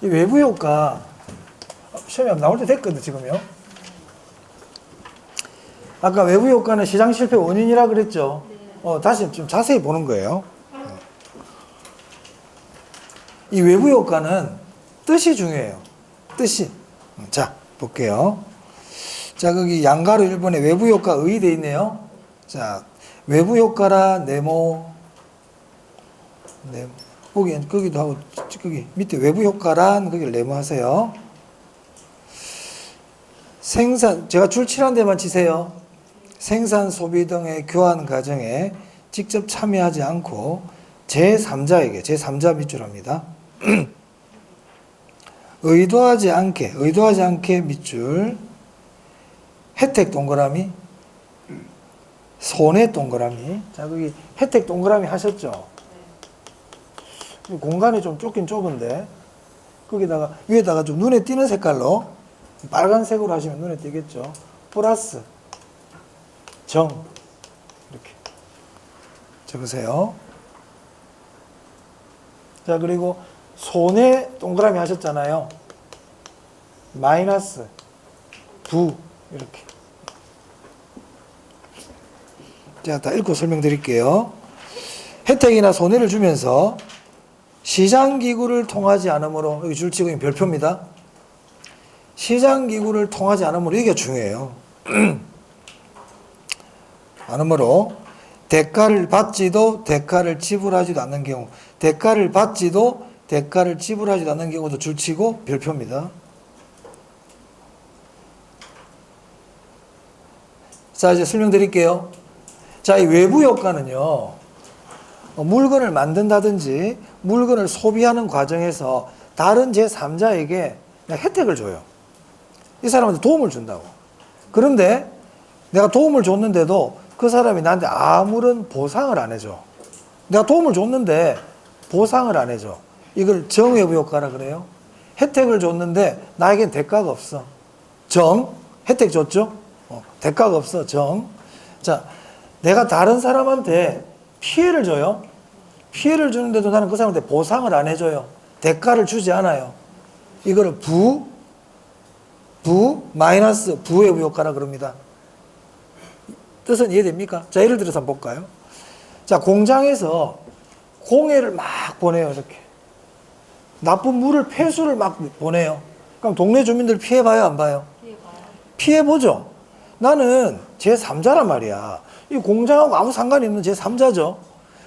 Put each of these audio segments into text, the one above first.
이 외부 효과 시험에 나올 때 됐거든 지금요. 아까 외부 효과는 시장 실패 원인이라 그랬죠. 다시 좀 자세히 보는 거예요. 이 외부 효과는 뜻이 중요해요. 뜻이. 자, 볼게요. 자, 거기 양가로 1번에 외부 효과 의 돼 있네요. 자, 외부 효과라 네모. 거기도 하고, 거기 밑에 외부 효과란 거기를 네모하세요. 제가 줄 칠한 데만 치세요. 생산, 소비 등의 교환 과정에 직접 참여하지 않고 제3자에게, 제3자 밑줄 합니다. 의도하지 않게 밑줄, 혜택 동그라미, 손해 동그라미. 자, 거기 혜택 동그라미 하셨죠? 공간이 좀 좁긴 좁은데, 거기다가, 위에다가 좀 눈에 띄는 색깔로, 빨간색으로 하시면 눈에 띄겠죠? 플러스, 정. 이렇게. 적으세요. 자, 그리고 손에 동그라미 하셨잖아요. 마이너스, 부. 이렇게. 제가 다 읽고 설명드릴게요. 혜택이나 손해를 주면서 시장기구를 통하지 않으므로, 여기 줄치고 별표입니다. 시장기구를 통하지 않으므로, 이게 중요해요. 않으므로 대가를 받지도 대가를 지불하지도 않는 경우, 대가를 받지도 대가를 지불하지도 않는 경우도 줄치고 별표입니다. 자, 이제 설명드릴게요. 자, 이 외부 효과는요, 물건을 만든다든지 물건을 소비하는 과정에서 다른 제3자에게 혜택을 줘요. 이 사람한테 도움을 준다고. 그런데 내가 도움을 줬는데도 그 사람이 나한테 아무런 보상을 안 해줘. 내가 도움을 줬는데 보상을 안 해줘. 이걸 정외부 효과라 그래요. 혜택을 줬는데 나에겐 대가가 없어. 정, 혜택 줬죠? 대가가 없어. 정. 자, 내가 다른 사람한테 피해를 줘요. 피해를 주는데도 나는 그 사람한테 보상을 안 해줘요. 대가를 주지 않아요. 이거를 마이너스 부외부 효과라 그럽니다. 뜻은 이해됩니까? 자, 예를 들어서 한번 볼까요? 자, 공장에서 공해를 막 보내요. 이렇게. 나쁜 물을, 폐수를 막 보내요. 그럼 동네 주민들 피해봐요, 안 봐요? 피해보죠. 나는 제3자란 말이야. 이 공장하고 아무 상관이 없는 제3자죠.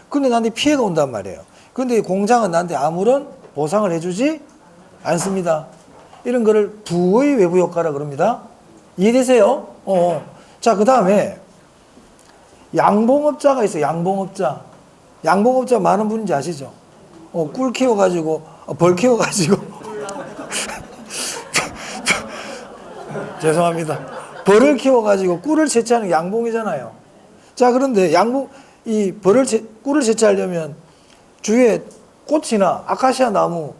근데 나한테 피해가 온단 말이에요. 근데 이 공장은 나한테 아무런 보상을 해주지 않습니다. 이런 거를 부의 외부 효과라 그럽니다. 이해되세요? 자, 그 다음에 양봉업자가 있어요. 양봉업자. 양봉업자 많은 분인지 아시죠? 꿀 키워가지고, 벌 키워가지고. 죄송합니다. 벌을 키워가지고 꿀을 채취하는 게 양봉이잖아요. 자, 그런데 이 꿀을 채취하려면 주위에 꽃이나 아카시아 나무,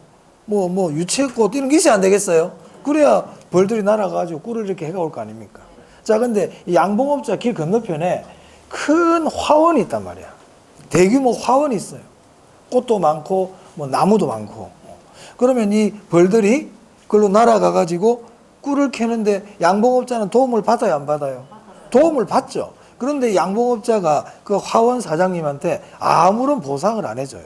유채꽃 이런 게 있어야 안 되겠어요? 그래야 벌들이 날아가지고 꿀을 이렇게 해가 올 거 아닙니까? 자, 근데 이 양봉업자 길 건너편에 큰 화원이 있단 말이야. 대규모 화원이 있어요. 꽃도 많고, 나무도 많고. 그러면 이 벌들이 그걸로 날아가가지고 꿀을 캐는데 양봉업자는 도움을 받아요, 안 받아요? 도움을 받죠. 그런데 양봉업자가 그 화원 사장님한테 아무런 보상을 안 해줘요.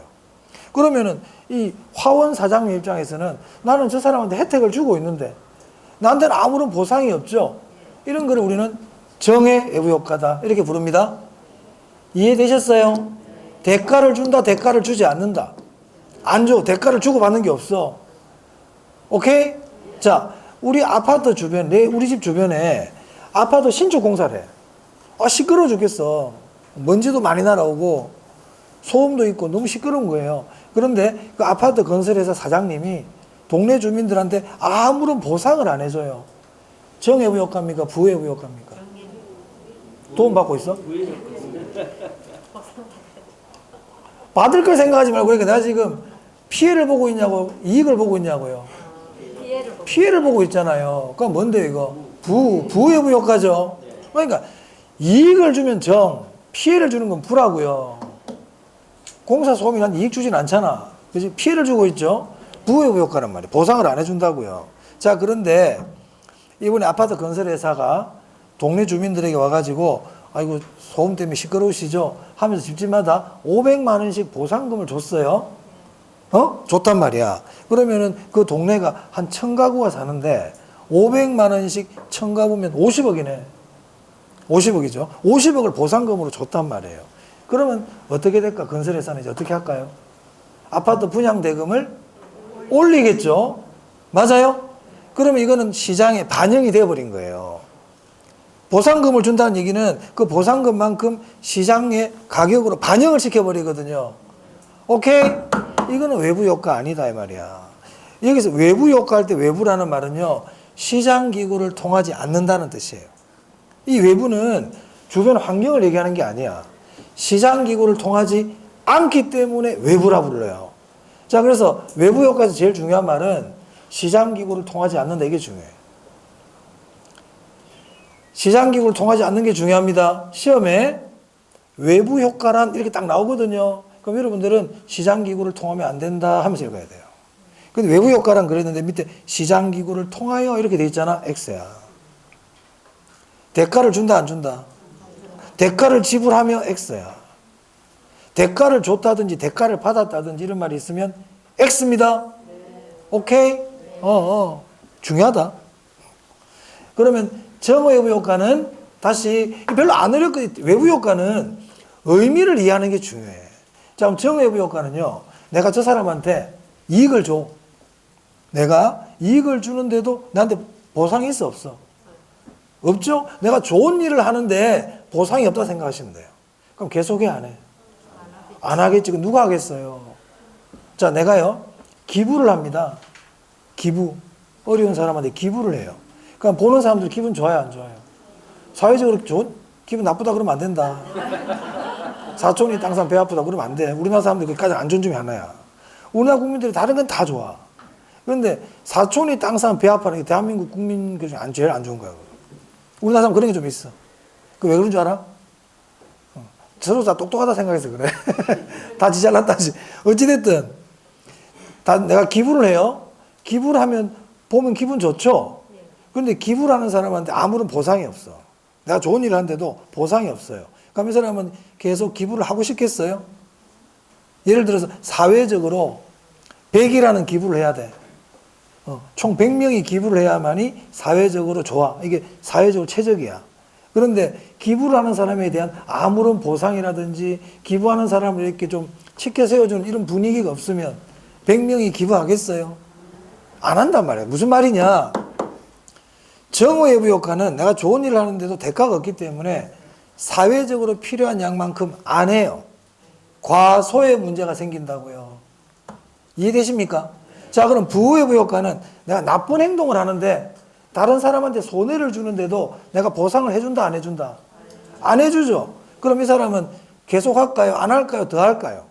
그러면은 이 화원 사장님 입장에서는 나는 저 사람한테 혜택을 주고 있는데 나한테는 아무런 보상이 없죠. 이런 거를 우리는 정의 외부 효과다 이렇게 부릅니다. 이해되셨어요? 대가를 준다, 대가를 주지 않는다. 안 줘. 대가를 주고 받는 게 없어. 오케이? 자, 우리 아파트 주변, 우리 집 주변에 아파트 신축 공사를 해. 시끄러워 죽겠어. 먼지도 많이 날아오고 소음도 있고 너무 시끄러운 거예요. 그런데 그 아파트 건설회사 사장님이 동네 주민들한테 아무런 보상을 안 해줘요. 정외부 효과입니까? 부외부 효과입니까? 도움 받고 있어? 받을 걸 생각하지 말고, 그러니까 내가 지금 피해를 보고 있냐고, 이익을 보고 있냐고요. 피해를 보고 피해를 보고 있잖아요. 그건 뭔데 이거? 부의부 효과죠. 그러니까 이익을 주면 정, 피해를 주는 건 부라고요. 공사 소음이 난 이익 주진 않잖아. 그지? 피해를 주고 있죠. 부의부 효과란 말이에요. 보상을 안 해준다고요. 자, 그런데 이번에 아파트 건설 회사가 동네 주민들에게 와가지고 아이고 소음 때문에 시끄러우시죠? 하면서 집집마다 500만 원씩 보상금을 줬어요. 줬단 말이야. 그러면은 그 동네가 한 1000가구가 사는데 500만 원씩 1000가구면 50억이네. 50억이죠. 50억을 보상금으로 줬단 말이에요. 그러면 어떻게 될까? 건설회사는 이제 어떻게 할까요? 아파트 분양대금을 올리겠죠. 맞아요? 그러면 이거는 시장에 반영이 되어버린 거예요. 보상금을 준다는 얘기는 그 보상금만큼 시장의 가격으로 반영을 시켜버리거든요. 오케이? 이거는 외부 효과 아니다 이 말이야. 여기서 외부 효과 할 때 외부라는 말은요, 시장기구를 통하지 않는다는 뜻이에요. 이 외부는 주변 환경을 얘기하는 게 아니야. 시장기구를 통하지 않기 때문에 외부라 불러요. 자, 그래서 외부 효과에서 제일 중요한 말은 시장기구를 통하지 않는다. 이게 중요해요. 시장기구를 통하지 않는 게 중요합니다. 시험에 외부 효과란 이렇게 딱 나오거든요. 그럼 여러분들은 시장기구를 통하면 안 된다 하면서 읽어야 돼요. 근데 외부 효과란 그랬는데 밑에 시장기구를 통하여 이렇게 돼 있잖아. X야. 대가를 준다 안 준다? 대가를 지불하며 X야. 대가를 줬다든지 대가를 받았다든지 이런 말이 있으면 X입니다. 오케이? 중요하다. 그러면 정외부 효과는 다시 별로 안 어렵거든요. 외부 효과는 의미를 이해하는 게 중요해. 자, 그럼 정외부 효과는요. 내가 저 사람한테 이익을 줘. 내가 이익을 주는데도 나한테 보상이 있어 없어? 없죠? 내가 좋은 일을 하는데 보상이 없다 생각하시면 돼요. 그럼 계속해 안 해? 안 하겠지. 누가 하겠어요? 자, 내가요. 기부를 합니다. 기부. 어려운 사람한테 기부를 해요. 그럼 보는 사람들 기분 좋아요, 안 좋아요? 사회적으로 기분 나쁘다 그러면 안 된다. 사촌이 땅산 배 아프다 그러면 안 돼. 우리나라 사람들 그까지 안 좋은 점이 하나야. 우리나라 국민들이 다른 건 다 좋아. 그런데 사촌이 땅산 배 아파는 게 대한민국 국민 중에 제일 안 좋은 거야. 우리나라 사람 그런 게 좀 있어. 그 왜 그런 줄 알아? 서로 다 똑똑하다 생각해서 그래. 다 지 잘났다지. 어찌됐든 다 내가 기부를 해요. 기부를 하면 보면 기분 좋죠. 그런데 기부를 하는 사람한테 아무런 보상이 없어. 내가 좋은 일을 하는데도 보상이 없어요. 그럼 이 사람은 계속 기부를 하고 싶겠어요? 예를 들어서 사회적으로 100이라는 기부를 해야 돼. 총 100명이 기부를 해야만이 사회적으로 좋아. 이게 사회적으로 최적이야. 그런데 기부를 하는 사람에 대한 아무런 보상이라든지 기부하는 사람을 이렇게 좀 치켜 세워주는 이런 분위기가 없으면 100명이 기부하겠어요? 안 한단 말이야. 무슨 말이냐? 정외부 효과는 내가 좋은 일을 하는데도 대가가 없기 때문에 사회적으로 필요한 양만큼 안 해요. 과소의 문제가 생긴다고요. 이해되십니까? 자, 그럼 부외부 효과는 내가 나쁜 행동을 하는데 다른 사람한테 손해를 주는데도 내가 보상을 해준다 안 해준다? 안 해주죠. 그럼 이 사람은 계속 할까요? 안 할까요? 더 할까요?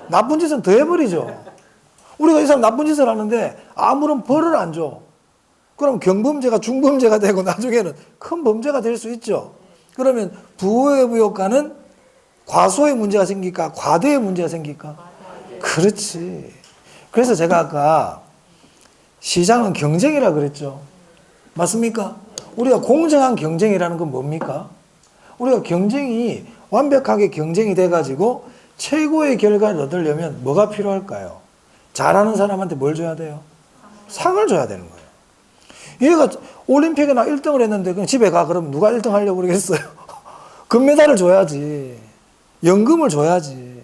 나쁜 짓은 더 해버리죠. 우리가 이 사람 나쁜 짓을 하는데 아무런 벌을 안 줘. 그럼 경범죄가 중범죄가 되고 나중에는 큰 범죄가 될 수 있죠. 그러면 부외부 효과는 과소의 문제가 생길까? 과대의 문제가 생길까? 그렇지. 그래서 제가 아까 시장은 경쟁이라 그랬죠. 맞습니까? 우리가 공정한 경쟁이라는 건 뭡니까? 우리가 경쟁이 완벽하게 경쟁이 돼가지고 최고의 결과를 얻으려면 뭐가 필요할까요? 잘하는 사람한테 뭘 줘야 돼요? 상을 줘야 되는 거예요. 얘가 올림픽에 나 1등을 했는데 그냥 집에 가. 그러면 누가 1등 하려고 그러겠어요? 금메달을 줘야지. 연금을 줘야지.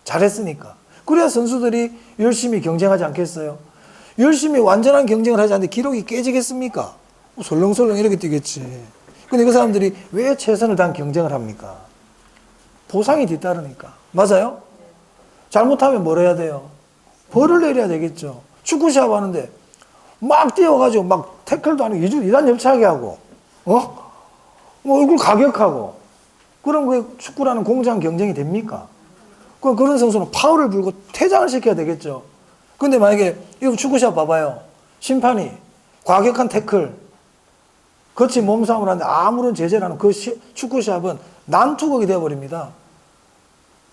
잘했으니까. 그래야 선수들이 열심히 경쟁하지 않겠어요? 열심히 완전한 경쟁을 하지 않는데 기록이 깨지겠습니까? 설렁설렁 이렇게 뛰겠지. 근데 그 사람들이 왜 최선을 다한 경쟁을 합니까? 보상이 뒤따르니까. 맞아요? 잘못하면 뭘 해야 돼요? 벌을 내려야 되겠죠. 축구 시합 하는데 막 뛰어가지고 막 태클도 아니고 2단 열차하게 하고, 뭐 얼굴 가격하고, 그럼 그 축구라는 공정한 경쟁이 됩니까? 그런 선수는 파울을 불고 퇴장을 시켜야 되겠죠. 근데 만약에 이거 축구 시합 봐봐요. 심판이 과격한 태클, 거친 몸싸움을 하는데 아무런 제재를 안 하는 그 축구 시합은 난투극이 되어버립니다.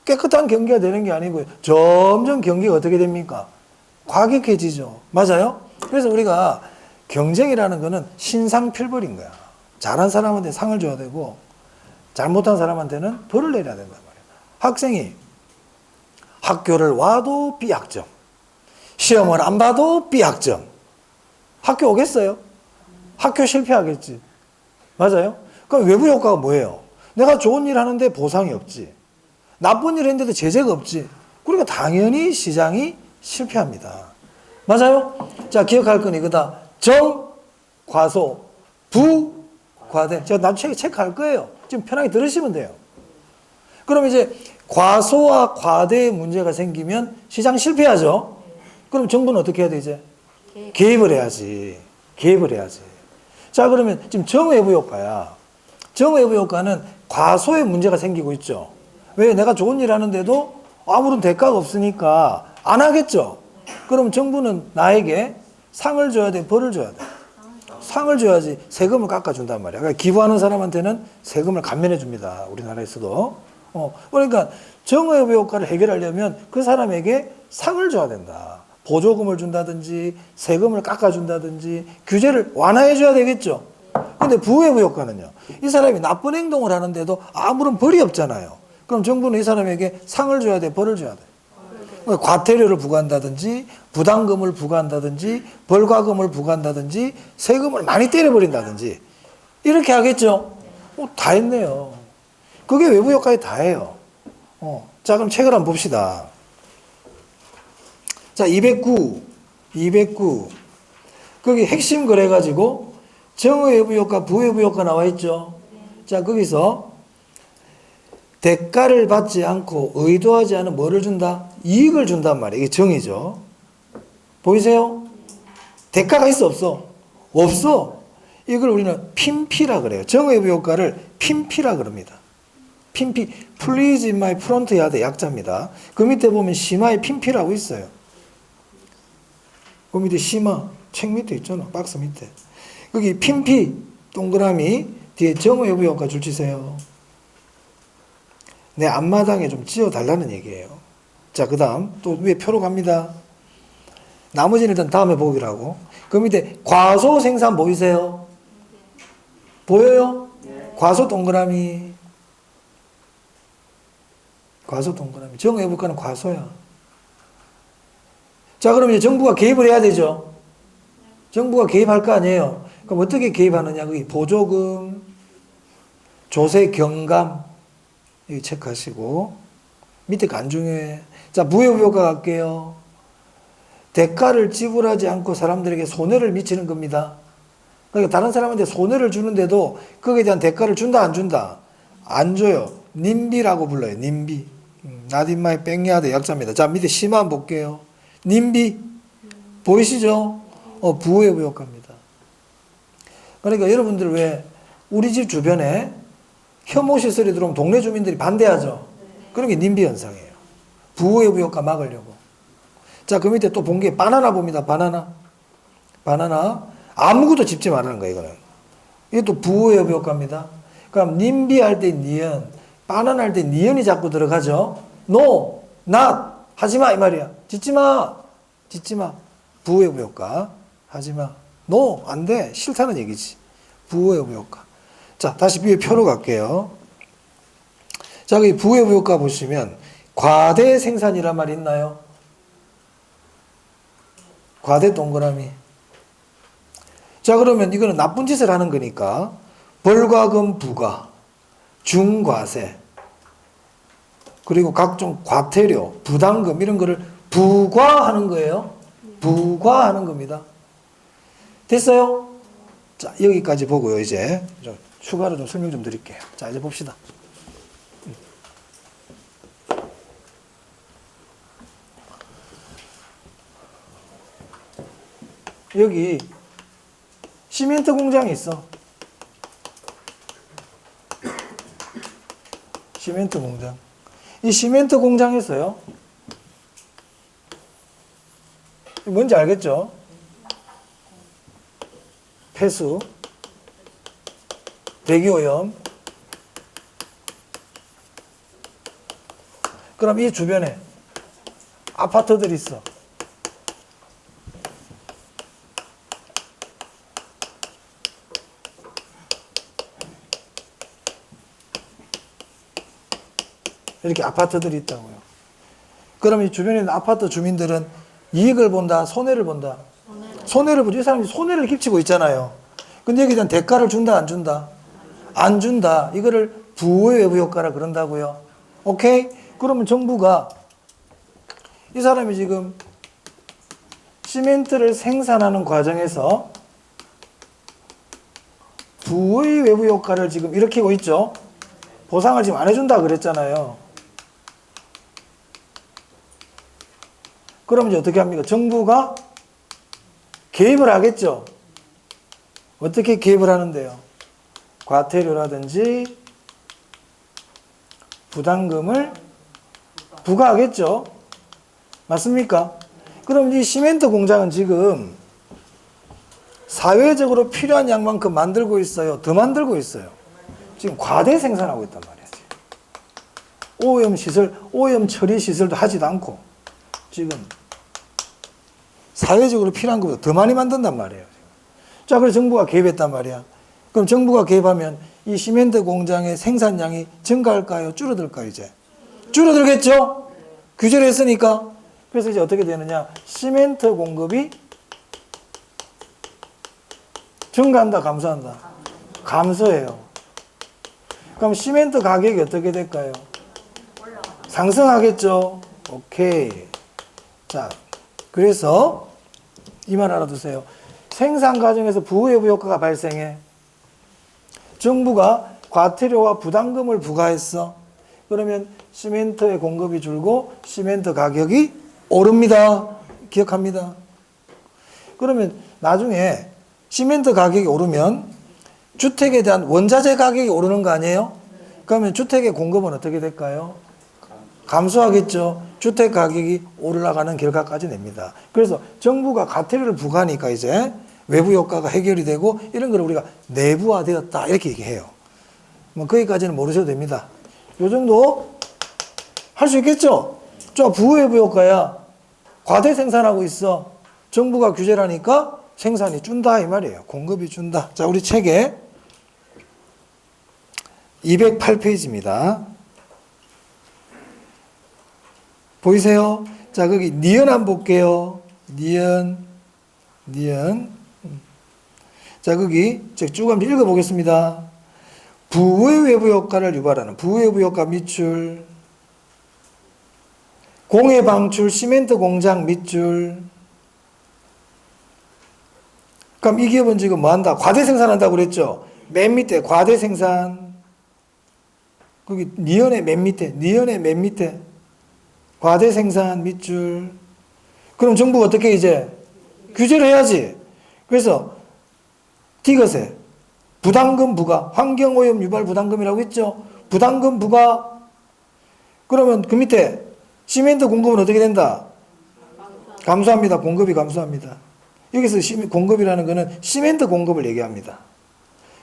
깨끗한 경기가 되는 게 아니고요. 점점 경기가 어떻게 됩니까? 과격해지죠. 맞아요? 그래서 우리가 경쟁이라는 거는 신상필벌인 거야. 잘한 사람한테 상을 줘야 되고 잘못한 사람한테는 벌을 내려야 된단 말이야. 학생이 학교를 와도 B학점, 시험을 안 봐도 B학점. 학교 오겠어요? 학교 실패하겠지. 맞아요? 그럼 외부 효과가 뭐예요? 내가 좋은 일 하는데 보상이 없지. 나쁜 일 했는데도 제재가 없지. 그러니까 당연히 시장이 실패합니다. 맞아요? 자, 기억할 건 이거다. 정, 과소, 부, 과대. 제가 나중에 체크할 거예요. 지금 편하게 들으시면 돼요. 그럼 이제 과소와 과대의 문제가 생기면 시장 실패하죠? 그럼 정부는 어떻게 해야 돼, 이제? 개입을 해야지. 개입을 해야지. 자, 그러면 지금 정외부 효과야. 정외부 효과는 과소의 문제가 생기고 있죠. 왜? 내가 좋은 일 하는데도 아무런 대가가 없으니까 안 하겠죠. 그럼 정부는 나에게 상을 줘야 돼, 벌을 줘야 돼? 상을 줘야지 세금을 깎아준단 말이야. 그러니까 기부하는 사람한테는 세금을 감면해 줍니다. 우리나라에서도. 그러니까 정의외부 효과를 해결하려면 그 사람에게 상을 줘야 된다. 보조금을 준다든지 세금을 깎아준다든지 규제를 완화해 줘야 되겠죠. 근데 부외부 효과는요. 이 사람이 나쁜 행동을 하는데도 아무런 벌이 없잖아요. 그럼 정부는 이 사람에게 상을 줘야 돼, 벌을 줘야 돼? 과태료를 부과한다든지 부담금을 부과한다든지 벌과금을 부과한다든지 세금을 많이 때려버린다든지 이렇게 하겠죠. 다 했네요. 그게 외부 효과에 다예요. 자, 그럼 책을 한번 봅시다. 자, 209 거기 핵심 그래가지고 정의외부 효과, 부외부 효과 나와 있죠. 자, 거기서 대가를 받지 않고 의도하지 않은 뭐를 준다? 이익을 준단 말이에요. 이게 정의죠. 보이세요? 대가가 있어, 없어? 없어. 이걸 우리는 핀피라 그래요. 정의외부 효과를 핀피라 그럽니다. 핀피, Please in my front yard 약자입니다. 그 밑에 보면 심화의 핀피라고 있어요. 그 밑에 심화, 책 밑에 있잖아. 박스 밑에. 거기 핀피, 동그라미, 뒤에 정의외부 효과 줄치세요. 내 앞마당에 좀 지어달라는 얘기예요. 자, 그 다음 또 위에 표로 갑니다. 나머지는 일단 다음에 보기로 하고. 그 밑에 과소 생산 보이세요? 보여요? 네. 과소 동그라미. 과소 동그라미. 정외부과는 과소야. 자, 그럼 이제 정부가 개입을 해야 되죠. 정부가 개입할 거 아니에요. 그럼 어떻게 개입하느냐? 거기 보조금, 조세 경감, 여기 체크하시고, 밑에 간중에. 자, 부외부 효과 갈게요. 대가를 지불하지 않고 사람들에게 손해를 미치는 겁니다. 그러니까 다른 사람한테 손해를 주는데도 거기에 대한 대가를 준다, 안 준다? 안 줘요. 님비라고 불러요. 님비. Not in my backyard 약자입니다. 자, 밑에 심화 한번 볼게요. 님비. 보이시죠? 부외부 효과입니다. 그러니까 여러분들 왜 우리 집 주변에 혐오 시설이 들어오면 동네 주민들이 반대하죠? 그런 게 님비 현상이에요. 부외부 효과 막으려고. 자, 그 밑에 또 본 게 바나나 봅니다. 바나나. 아무것도 짚지 말라는 거예요, 이거는. 이게 또 부외부 효과입니다. 그럼 님비 할 때 니은, 바나나 할 때 니은이 자꾸 들어가죠? No, not, 하지 마, 이 말이야. 짓지 마. 부외부 효과. 하지 마. No, 안 돼. 싫다는 얘기지. 부외부 효과. 자, 다시 위에 표로 갈게요. 자, 여기 부외부 효과 보시면 과대 생산이란 말이 있나요? 과대 동그라미. 자, 그러면 이거는 나쁜 짓을 하는 거니까 벌과금 부과, 중과세, 그리고 각종 과태료, 부담금 이런 거를 부과하는 거예요. 부과하는 겁니다. 됐어요? 자, 여기까지 보고요. 이제 좀 추가로 좀 설명 좀 드릴게요. 자, 이제 봅시다. 여기 시멘트 공장이 있어. 시멘트 공장. 이 시멘트 공장에서요. 뭔지 알겠죠? 폐수, 대기오염. 그럼 이 주변에 아파트들이 있어. 이렇게 아파트들이 있다고요. 그럼 이 주변에 있는 아파트 주민들은 이익을 본다, 손해를 본다? 손해를 보지. 이 사람이 손해를 끼치고 있잖아요. 근데 여기에 대한 대가를 준다, 안 준다? 안 준다. 이거를 부의 외부 효과라 그런다고요. 오케이? 그러면 정부가 이 사람이 지금 시멘트를 생산하는 과정에서 부의 외부 효과를 지금 일으키고 있죠. 보상을 지금 안 해준다 그랬잖아요. 그럼 이제 어떻게 합니까? 정부가 개입을 하겠죠. 어떻게 개입을 하는데요? 과태료라든지 부담금을 부과하겠죠. 맞습니까? 그럼 이 시멘트 공장은 지금 사회적으로 필요한 양만큼 만들고 있어요? 더 만들고 있어요? 지금 과대 생산하고 있단 말이에요. 오염 시설, 오염 처리 시설도 하지도 않고 지금 사회적으로 필요한 것보다 더 많이 만든단 말이에요. 자, 그래서 정부가 개입했단 말이야. 그럼 정부가 개입하면 이 시멘트 공장의 생산량이 증가할까요? 줄어들까요? 이제 줄어들겠죠? 규제를 했으니까. 그래서 이제 어떻게 되느냐? 시멘트 공급이 증가한다, 감소한다? 감소해요. 그럼 시멘트 가격이 어떻게 될까요? 상승하겠죠? 오케이. 자, 그래서 이 말 알아두세요. 생산 과정에서 부외부 효과가 발생해. 정부가 과태료와 부담금을 부과했어. 그러면 시멘트의 공급이 줄고 시멘트 가격이 오릅니다. 기억합니다. 그러면 나중에 시멘트 가격이 오르면 주택에 대한 원자재 가격이 오르는 거 아니에요? 그러면 주택의 공급은 어떻게 될까요? 감소하겠죠. 주택 가격이 올라가는 결과까지 냅니다. 그래서 정부가 과태료를 부과하니까 이제 외부 효과가 해결이 되고 이런 걸 우리가 내부화되었다 이렇게 얘기해요. 뭐 거기까지는 모르셔도 됩니다. 요 정도 할 수 있겠죠? 저 부외부 효과야. 과대 생산하고 있어. 정부가 규제를 하니까 생산이 준다 이 말이에요. 공급이 준다. 자, 우리 책에 208페이지입니다. 보이세요? 자, 거기 니은 한번 볼게요. 니은. 자, 거기 쭉 한번 읽어보겠습니다. 부의 외부 효과를 유발하는 부외부 효과 밑줄, 공해 방출 시멘트 공장 밑줄. 그럼 이 기업은 지금 뭐 한다? 과대 생산한다고 그랬죠? 맨 밑에 과대 생산. 거기 니은의 맨 밑에 과대 생산 밑줄. 그럼 정부가 어떻게 이제 규제를 해야지. 그래서 디귿에 부담금 부과, 환경오염 유발 부담금이라고 했죠. 부담금 부과. 그러면 그 밑에 시멘트 공급은 어떻게 된다? 감소합니다. 공급이 감소합니다. 여기서 공급이라는 것은 시멘트 공급을 얘기합니다.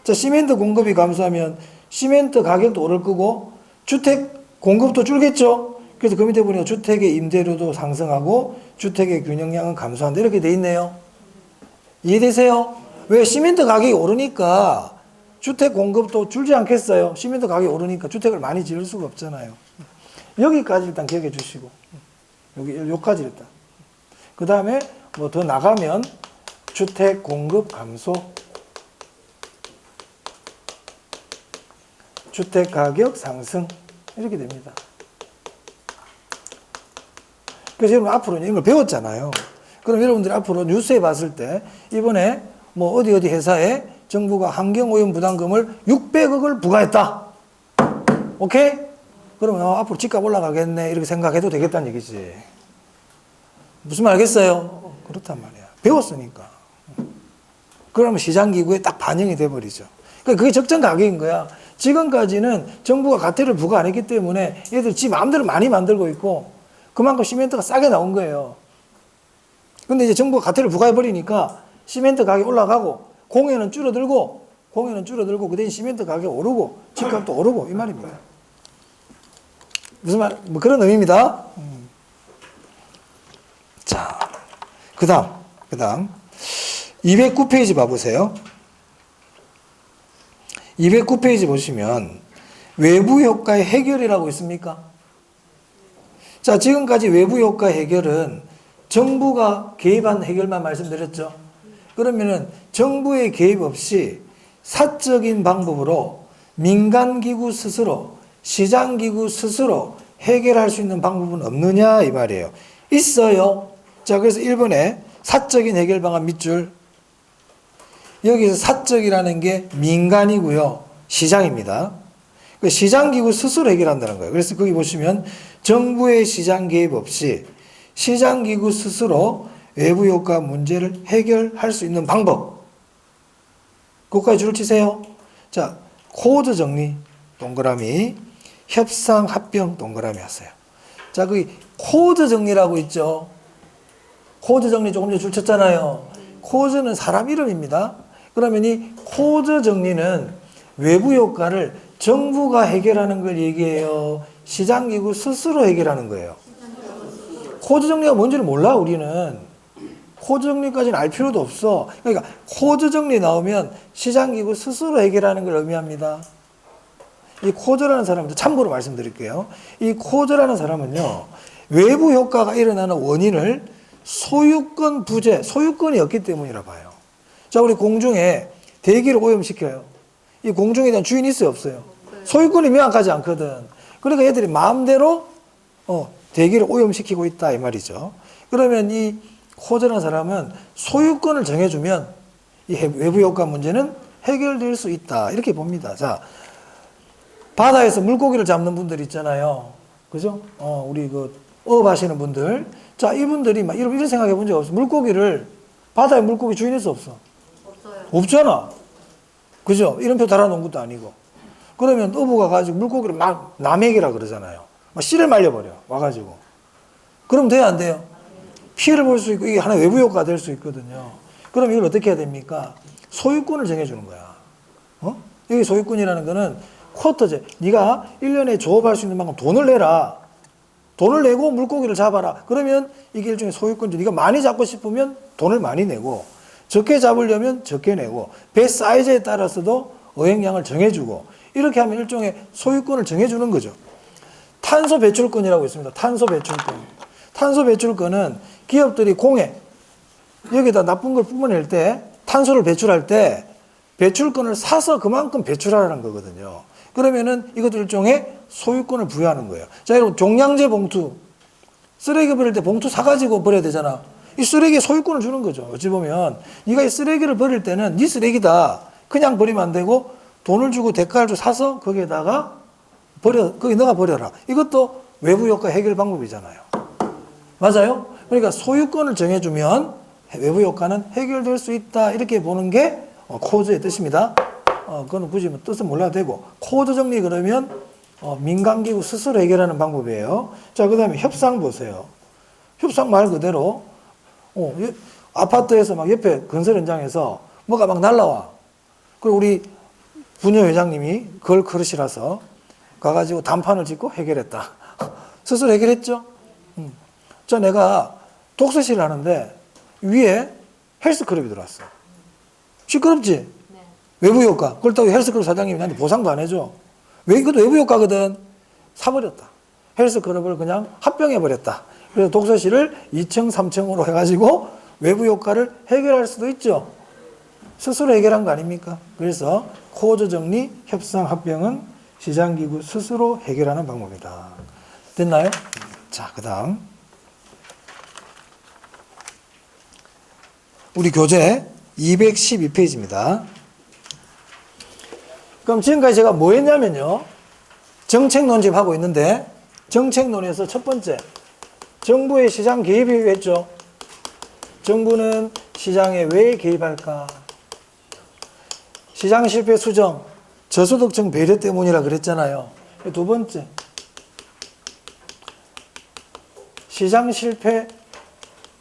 자, 시멘트 공급이 감소하면 시멘트 가격도 오를 거고 주택 공급도 줄겠죠. 그래서 그 밑에 보니까 주택의 임대료도 상승하고 주택의 균형량은 감소한다 이렇게 돼 있네요. 이해되세요? 왜? 시멘트 가격이 오르니까 주택 공급도 줄지 않겠어요? 시멘트 가격이 오르니까 주택을 많이 지을 수가 없잖아요. 여기까지 일단 기억해 주시고 여기까지 일단. 그 다음에 뭐 더 나가면 주택 공급 감소, 주택 가격 상승 이렇게 됩니다. 그래서 여러분 앞으로 이런 걸 배웠잖아요. 그럼 여러분들이 앞으로 뉴스에 봤을 때 이번에 뭐 어디 회사에 정부가 환경오염 부담금을 600억을 부과했다. 오케이? 그러면 앞으로 집값 올라가겠네 이렇게 생각해도 되겠다는 얘기지. 무슨 말 알겠어요? 그렇단 말이야. 배웠으니까. 그러면 시장기구에 딱 반영이 돼버리죠. 그러니까 그게 적정 가격인 거야. 지금까지는 정부가 과태료를 부과 안 했기 때문에 얘들 지 마음대로 많이 만들고 있고 그만큼 시멘트가 싸게 나온 거예요. 근데 이제 정부가 과태료를 부과해버리니까 시멘트 가격이 올라가고 공해는 줄어들고 그 대신 시멘트 가격이 오르고 집값도 오르고 이 말입니다. 무슨 말? 뭐 그런 의미입니다. 자, 그다음 209페이지 봐보세요. 209페이지 보시면 외부 효과의 해결이라고 있습니까? 자, 지금까지 외부 효과 해결은 정부가 개입한 해결만 말씀드렸죠. 그러면은 정부의 개입 없이 사적인 방법으로 민간기구 스스로, 시장기구 스스로 해결할 수 있는 방법은 없느냐 이 말이에요. 있어요. 자, 그래서 1번에 사적인 해결 방안 밑줄. 여기서 사적이라는 게 민간이고요. 시장입니다. 시장기구 스스로 해결한다는 거예요. 그래서 거기 보시면 정부의 시장 개입 없이 시장기구 스스로 외부 효과 문제를 해결할 수 있는 방법. 그것까지 줄을 치세요. 자, 코드 정리 동그라미, 협상 합병 동그라미 하세요. 자, 거기 코드 정리라고 있죠. 코드 정리 조금 전에 줄 쳤잖아요. 코드는 사람 이름입니다. 그러면 이 코드 정리는 외부 효과를 정부가 해결하는 걸 얘기해요. 시장기구 스스로 해결하는 거예요. 코드 정리가 뭔지를 몰라 우리는. 코드 정리까지는 알 필요도 없어. 그러니까 코드 정리 나오면 시장기구 스스로 해결하는 걸 의미합니다. 이 코드라는 사람은 참고로 말씀드릴게요. 이 코드라는 사람은요, 외부 효과가 일어나는 원인을 소유권 부재, 소유권이 없기 때문이라 봐요. 자, 우리 공중에 대기를 오염시켜요. 이 공중에 대한 주인이 있어요, 없어요? 소유권이 명확하지 않거든. 그러니까 얘들이 마음대로 대기를 오염시키고 있다 이 말이죠. 그러면 이 코드라는 사람은 소유권을 정해주면 이 외부 효과 문제는 해결될 수 있다 이렇게 봅니다. 자, 바다에서 물고기를 잡는 분들 있잖아요. 그죠? 우리 어업 하시는 분들. 자, 이분들이 막 이런 생각해 본 적 없어. 바다에 물고기 주인 있어 없어? 없어요. 없잖아. 그죠? 이름표 달아놓은 것도 아니고. 그러면 어부가 가지고 물고기를 막 남에게라 그러잖아요. 막 씨를 말려버려. 와가지고. 그럼 돼요, 안 돼요? 피해를 볼 수 있고, 이게 하나의 외부 효과가 될 수 있거든요. 그럼 이걸 어떻게 해야 됩니까? 소유권을 정해주는 거야. 여기 소유권이라는 거는 쿼터제. 네가 1년에 조업할 수 있는 만큼 돈을 내라. 돈을 내고 물고기를 잡아라. 그러면 이게 일종의 소유권이죠. 네가 많이 잡고 싶으면 돈을 많이 내고, 적게 잡으려면 적게 내고, 배 사이즈에 따라서도 어획량을 정해주고, 이렇게 하면 일종의 소유권을 정해주는 거죠. 탄소 배출권이라고 있습니다. 탄소 배출권. 탄소 배출권은 기업들이 공해, 여기다 나쁜 걸 뿜어낼 때, 탄소를 배출할 때, 배출권을 사서 그만큼 배출하라는 거거든요. 그러면은 이것도 일종의 소유권을 부여하는 거예요. 자, 여러분, 종량제 봉투. 쓰레기 버릴 때 봉투 사가지고 버려야 되잖아. 이 쓰레기에 소유권을 주는 거죠. 어찌 보면. 네가 이 쓰레기를 버릴 때는 네 쓰레기다. 그냥 버리면 안 되고 돈을 주고 대가를 주고 사서 거기에다가 거기 너가 버려라. 이것도 외부 효과 해결 방법이잖아요. 맞아요? 그러니까 소유권을 정해주면 외부 효과는 해결될 수 있다. 이렇게 보는 게 코드의 뜻입니다. 그건 굳이 뜻은 몰라도 되고. 코드 정리 그러면 민간기구 스스로 해결하는 방법이에요. 자, 그 다음에 협상 보세요. 협상 말 그대로 아파트에서 막 옆에 건설 현장에서 뭐가 막 날라와. 그리고 우리 부녀 회장님이 그걸 그릇이라서 가가지고 단판을 짓고 해결했다. 스스로 해결했죠? 자, 내가 독서실을 하는데 위에 헬스클럽이 들어왔어. 시끄럽지? 네. 외부 효과. 그렇다고 헬스클럽 사장님이 나한테 보상도 안 해줘. 왜 이것도 외부 효과거든. 사버렸다. 헬스클럽을 그냥 합병해버렸다. 그래서 독서실을 2층, 3층으로 해가지고 외부 효과를 해결할 수도 있죠. 스스로 해결한 거 아닙니까? 그래서 코드 정리, 협상, 합병은 시장기구 스스로 해결하는 방법이다. 됐나요? 자, 그 다음. 우리 교재 212페이지입니다. 그럼 지금까지 제가 뭐 했냐면요. 정책론 지금 하고 있는데, 정책론에서 첫 번째, 정부의 시장 개입이 했죠. 정부는 시장에 왜 개입할까? 시장 실패 수정, 저소득층 배려 때문이라 그랬잖아요. 두 번째, 시장 실패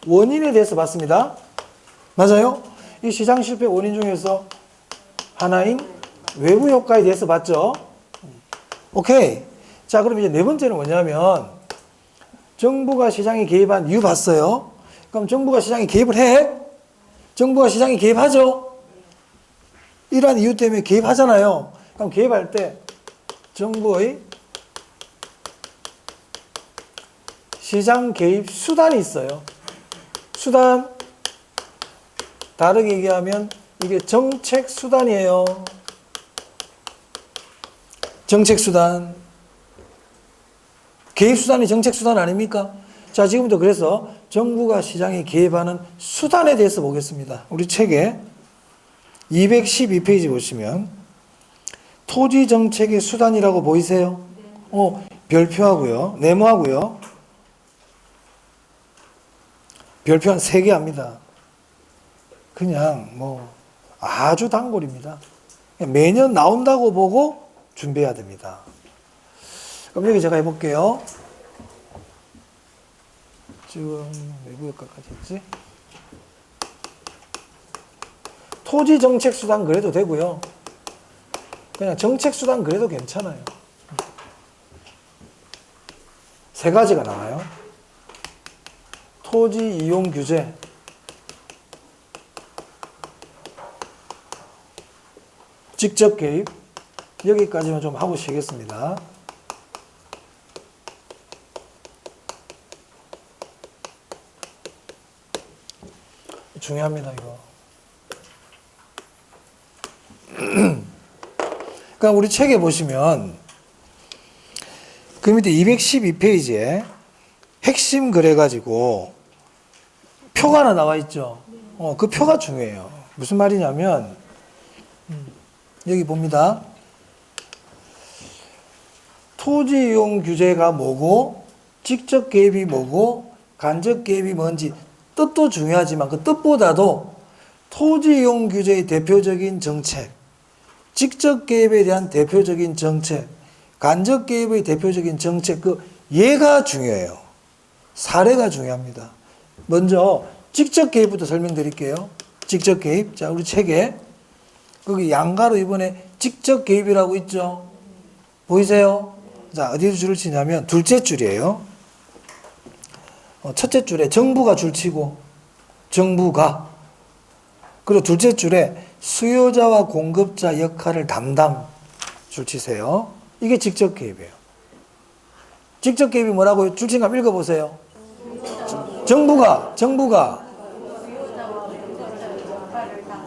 원인에 대해서 봤습니다. 맞아요? 이 시장 실패 원인 중에서 하나인 외부 효과에 대해서 봤죠? 오케이. 자, 그럼 이제 네 번째는 뭐냐면 정부가 시장에 개입한 이유 봤어요? 그럼 정부가 시장에 개입을 해? 정부가 시장에 개입하죠? 이러한 이유 때문에 개입하잖아요. 그럼 개입할 때 정부의 시장 개입 수단이 있어요. 수단. 다르게 얘기하면 이게 정책 수단이에요. 정책 수단. 개입 수단이 정책 수단 아닙니까? 자, 지금부터 그래서 정부가 시장에 개입하는 수단에 대해서 보겠습니다. 우리 책에 212페이지 보시면 토지 정책의 수단이라고 보이세요? 별표하고요. 네모하고요. 별표 한 3개 합니다. 그냥 뭐 아주 단골입니다. 매년 나온다고 보고 준비해야 됩니다. 그럼 여기 제가 해볼게요. 지금 외부 효과까지 했지? 토지 정책 수단 그래도 되고요. 그냥 정책 수단 그래도 괜찮아요. 3가지가 나와요. 토지 이용 규제, 직접 개입, 여기까지만 좀 하고 쉬겠습니다. 중요합니다, 이거. 그러니까 우리 책에 보시면 그 밑에 212페이지에 핵심 그래가지고 표가 하나 나와 있죠. 그 표가 중요해요. 무슨 말이냐면 여기 봅니다. 토지 이용 규제가 뭐고 직접 개입이 뭐고 간접 개입이 뭔지 뜻도 중요하지만 그 뜻보다도 토지 이용 규제의 대표적인 정책, 직접 개입에 대한 대표적인 정책, 간접 개입의 대표적인 정책, 그 예가 중요해요. 사례가 중요합니다. 먼저 직접 개입부터 설명드릴게요. 직접 개입. 자, 우리 책에 거기 양가로 이번에 직접 개입이라고 있죠. 보이세요? 자, 어디서 줄을 치냐면 둘째 줄이에요. 첫째 줄에 정부가 줄치고 정부가, 그리고 둘째 줄에 수요자와 공급자 역할을 담당 줄치세요. 이게 직접 개입이에요. 직접 개입이 뭐라고요? 줄친 거 한번 읽어보세요. 정부가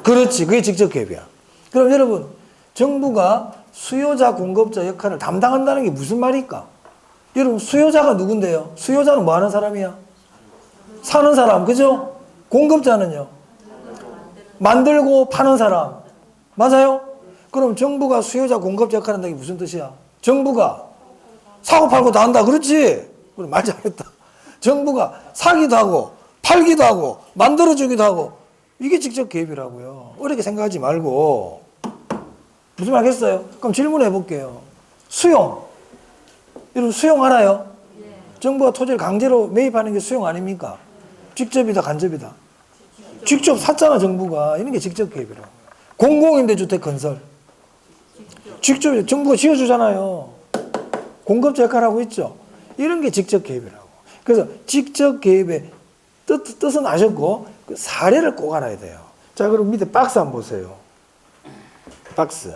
그렇지, 그게 직접 개입이야. 그럼 여러분, 정부가 수요자 공급자 역할을 담당한다는 게 무슨 말일까? 여러분, 수요자가 누군데요? 수요자는 뭐 하는 사람이야? 사는 사람, 그죠? 공급자는요? 만들고 파는 사람. 맞아요? 그럼 정부가 수요자 공급자 역할을 한다는 게 무슨 뜻이야? 정부가 사고 팔고 다 한다. 그렇지? 그래, 말 잘했다. 정부가 사기도 하고 팔기도 하고 만들어주기도 하고, 이게 직접 개입이라고요. 어렵게 생각하지 말고. 무슨 말 하겠어요? 그럼 질문해 볼게요. 수용. 여러분, 수용 알아요? 정부가 토지를 강제로 매입하는 게 수용 아닙니까? 직접이다, 간접이다? 직접 샀잖아, 정부가. 이런 게 직접 개입이라고. 공공임대주택 건설. 직접 정부가 지어주잖아요. 공급자 역할을 하고 있죠. 이런 게 직접 개입이라고. 그래서 직접 개입의 뜻은 아셨고, 그 사례를 꼭 알아야 돼요. 자, 그럼 밑에 박스 한번 보세요. 박스.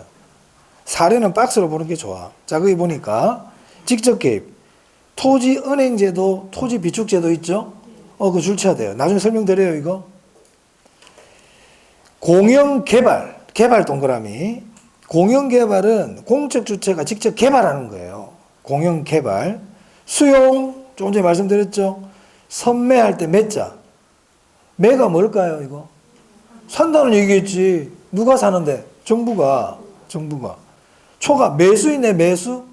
사례는 박스로 보는 게 좋아. 자, 거기 보니까 직접 개입. 토지 은행제도, 토지 비축제도 있죠? 그거 줄쳐야 돼요. 나중에 설명드려요, 이거. 공영개발, 개발 동그라미. 공영개발은 공적 주체가 직접 개발하는 거예요. 공영개발. 수용, 조금 전에 말씀드렸죠? 선매할 때 매자. 매가 뭘까요, 이거? 산다는 얘기겠지. 누가 사는데? 정부가. 초가 매수이네, 매수.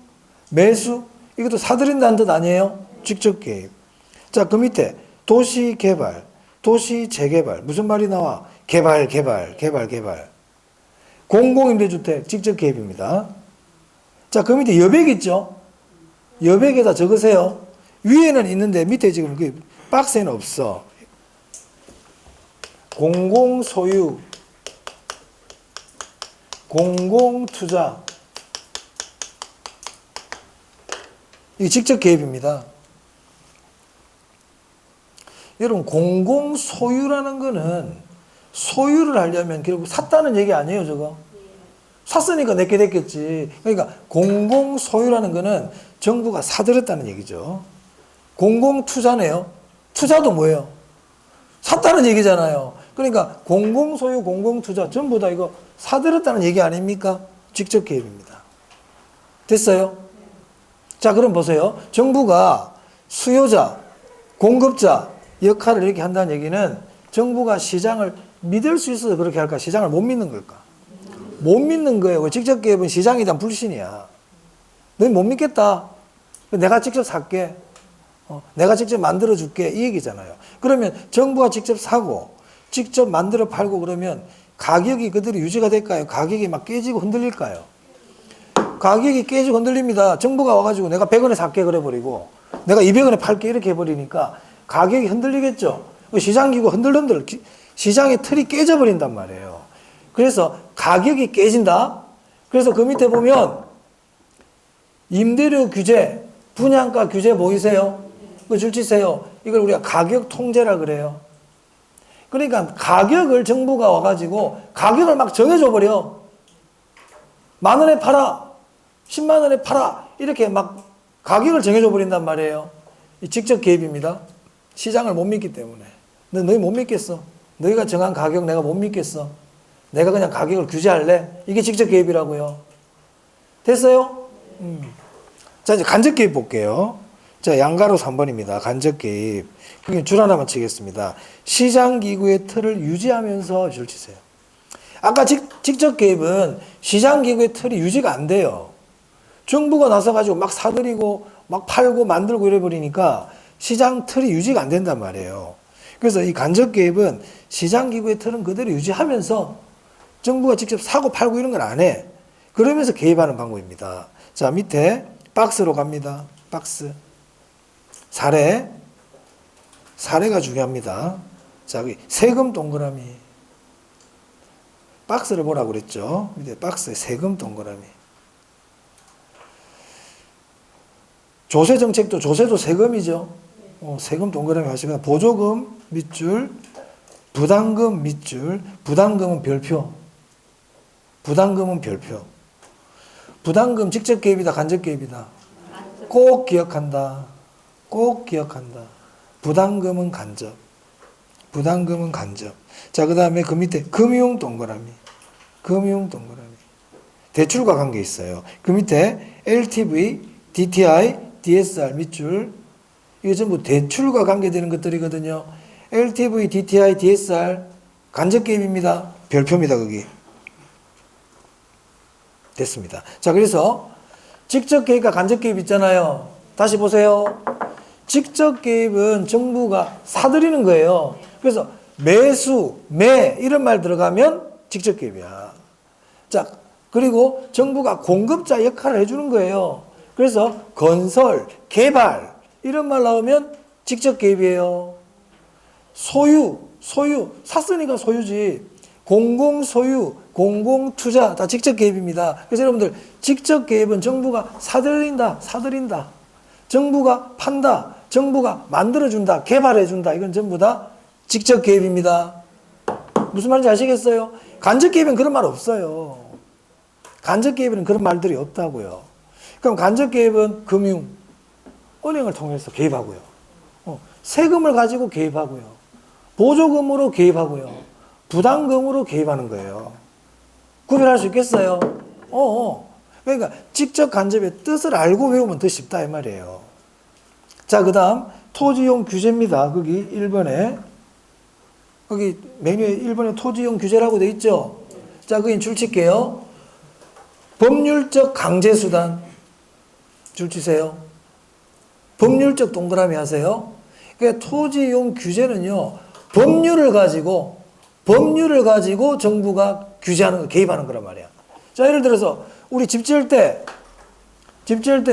이것도 사들인다는 뜻 아니에요? 직접 개입. 자, 그 밑에 도시개발, 도시재개발. 무슨 말이 나와? 개발. 공공임대주택 직접 개입입니다. 자, 그 밑에 여백 있죠? 여백에다 적으세요. 위에는 있는데 밑에 지금 그 박스에는 없어. 공공소유 공공투자. 이게 직접 개입입니다. 여러분, 공공소유라는 거는 소유를 하려면 결국 샀다는 얘기 아니에요, 저거? 샀으니까 내게 됐겠지. 그러니까 공공소유라는 거는 정부가 사들였다는 얘기죠. 공공투자네요. 투자도 뭐예요? 샀다는 얘기잖아요. 그러니까 공공소유, 공공투자 전부 다 이거 사들였다는 얘기 아닙니까? 직접 개입입니다. 됐어요? 자, 그럼 보세요. 정부가 수요자, 공급자 역할을 이렇게 한다는 얘기는 정부가 시장을 믿을 수 있어서 그렇게 할까? 시장을 못 믿는 걸까? 못 믿는 거예요. 직접 개입은 시장에 대한 불신이야. 너희 못 믿겠다. 내가 직접 살게. 내가 직접 만들어 줄게. 이 얘기잖아요. 그러면 정부가 직접 사고 직접 만들어 팔고 그러면 가격이 그대로 유지가 될까요? 가격이 막 깨지고 흔들릴까요? 가격이 깨지고 흔들립니다. 정부가 와가지고 내가 100원에 살게 그래버리고 내가 200원에 팔게 이렇게 해버리니까 가격이 흔들리겠죠. 시장기구 흔들흔들 시장의 틀이 깨져버린단 말이에요. 그래서 가격이 깨진다. 그래서 그 밑에 보면 임대료 규제, 분양가 규제 보이세요? 그 줄치세요. 이걸 우리가 가격 통제라 그래요. 그러니까 가격을 정부가 와가지고 가격을 막 정해줘 버려. 10,000원에 팔아. 10만 원에 팔아. 이렇게 막 가격을 정해줘 버린단 말이에요. 이 직접 개입입니다. 시장을 못 믿기 때문에. 너희 못 믿겠어. 너희가 정한 가격 내가 못 믿겠어. 내가 그냥 가격을 규제할래? 이게 직접 개입이라고요. 됐어요? 자, 이제 간접 개입 볼게요. 자, 양가로 3번입니다. 간접 개입. 그게 줄 하나만 치겠습니다. 시장 기구의 틀을 유지하면서 줄 치세요. 아까 직접 개입은 시장 기구의 틀이 유지가 안 돼요. 정부가 나서가지고 막 사들이고 막 팔고 만들고 이래 버리니까 시장 틀이 유지가 안 된단 말이에요. 그래서 이 간접 개입은 시장 기구의 틀은 그대로 유지하면서 정부가 직접 사고 팔고 이런 건 안 해. 그러면서 개입하는 방법입니다. 자, 밑에 박스로 갑니다. 박스. 사례가 중요합니다. 자, 여기 세금 동그라미. 박스를 보라고 그랬죠. 밑에 박스에 세금 동그라미. 조세 정책도 조세도 세금이죠. 세금 동그라미 하시면 보조금 밑줄, 부담금 밑줄, 부담금은 별표. 부담금은 별표. 부담금 직접 개입이다, 간접 개입이다. 꼭 기억한다. 꼭 기억한다. 부담금은 간접. 부담금은 간접. 자, 그 다음에 그 밑에 금융 동그라미. 금융 동그라미. 대출과 관계 있어요. 그 밑에 LTV, DTI, DSR 밑줄. 이게 전부 대출과 관계되는 것들이거든요. LTV, DTI, DSR 간접 개입입니다. 별표입니다, 거기. 됐습니다. 자, 그래서 직접 개입과 간접 개입 있잖아요. 다시 보세요. 직접 개입은 정부가 사들이는 거예요. 그래서 매수, 매 이런 말 들어가면 직접 개입이야. 자, 그리고 정부가 공급자 역할을 해주는 거예요. 그래서 건설, 개발 이런 말 나오면 직접 개입이에요. 소유, 샀으니까 소유지. 공공소유, 공공투자 다 직접 개입입니다. 그래서 여러분들 직접 개입은 정부가 사들인다. 정부가 판다. 정부가 만들어준다. 개발해준다. 이건 전부 다 직접 개입입니다. 무슨 말인지 아시겠어요? 간접 개입은 그런 말 없어요. 간접 개입은 그런 말들이 없다고요. 그럼 간접 개입은 금융, 은행을 통해서 개입하고요. 세금을 가지고 개입하고요. 보조금으로 개입하고요. 부담금으로 개입하는 거예요. 구별할 수 있겠어요? 그러니까 직접 간접의 뜻을 알고 외우면 더 쉽다 이 말이에요. 자, 그 다음 토지용 규제입니다. 거기 1번에 거기 메뉴에 1번에 토지용 규제라고 돼 있죠. 자, 거기 줄 칠게요. 법률적 강제수단 줄 치세요. 법률적 동그라미 하세요. 그러니까 토지용 규제는요, 법률을 가지고 정부가 규제하는 거, 개입하는 거란 말이야. 자, 예를 들어서 우리 집 지을 때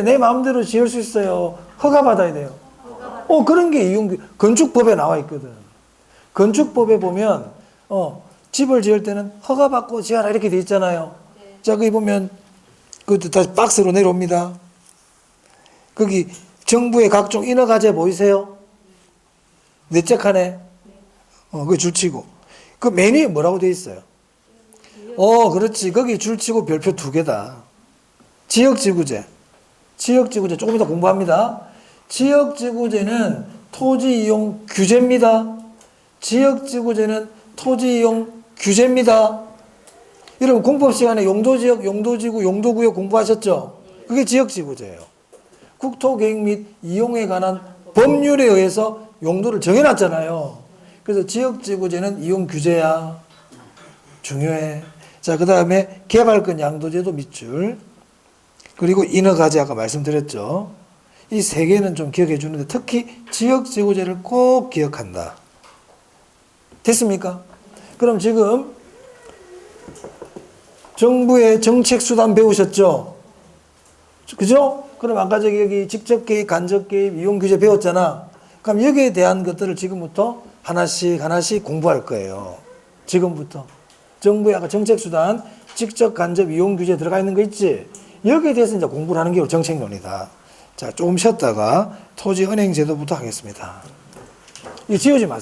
내 마음대로 지을 수 있어요. 허가 받아야 돼요. 그런 게 건축법에 나와 있거든. 건축법에 보면 집을 지을 때는 허가 받고 지어라 이렇게 돼 있잖아요. 자, 거기 보면 그것도 다시 박스로 내려옵니다. 거기 정부의 각종 인허가제 보이세요? 넷째 칸에 그 줄치고 그 메뉴에 뭐라고 돼 있어요? 그렇지. 거기 줄치고 별표 2개다. 지역지구제. 지역지구제 조금 이따 공부합니다. 지역지구제는 토지이용 규제입니다. 지역지구제는 토지이용 규제입니다. 여러분 공법 시간에 용도지역, 용도지구, 용도구역 공부하셨죠? 그게 지역지구제예요. 국토계획 및 이용에 관한 법률에 의해서 용도를 정해놨잖아요. 그래서 지역지구제는 이용규제야. 중요해. 자, 그 다음에 개발권 양도제도 밑줄. 그리고 인허가제 아까 말씀드렸죠. 이 3개는 좀 기억해 주는데 특히 지역지구제를 꼭 기억한다. 됐습니까? 그럼 지금 정부의 정책수단 배우셨죠? 그죠? 그럼 아까 여기 직접 개입, 간접 개입, 이용 규제 배웠잖아. 그럼 여기에 대한 것들을 지금부터 하나씩 공부할 거예요. 지금부터. 정부의 아까 정책수단, 직접 간접 이용 규제 들어가 있는 거 있지? 여기에 대해서 이제 공부를 하는 게 정책론이다. 자, 조금 쉬었다가 토지은행제도부터 하겠습니다. 이거 지우지 마세요.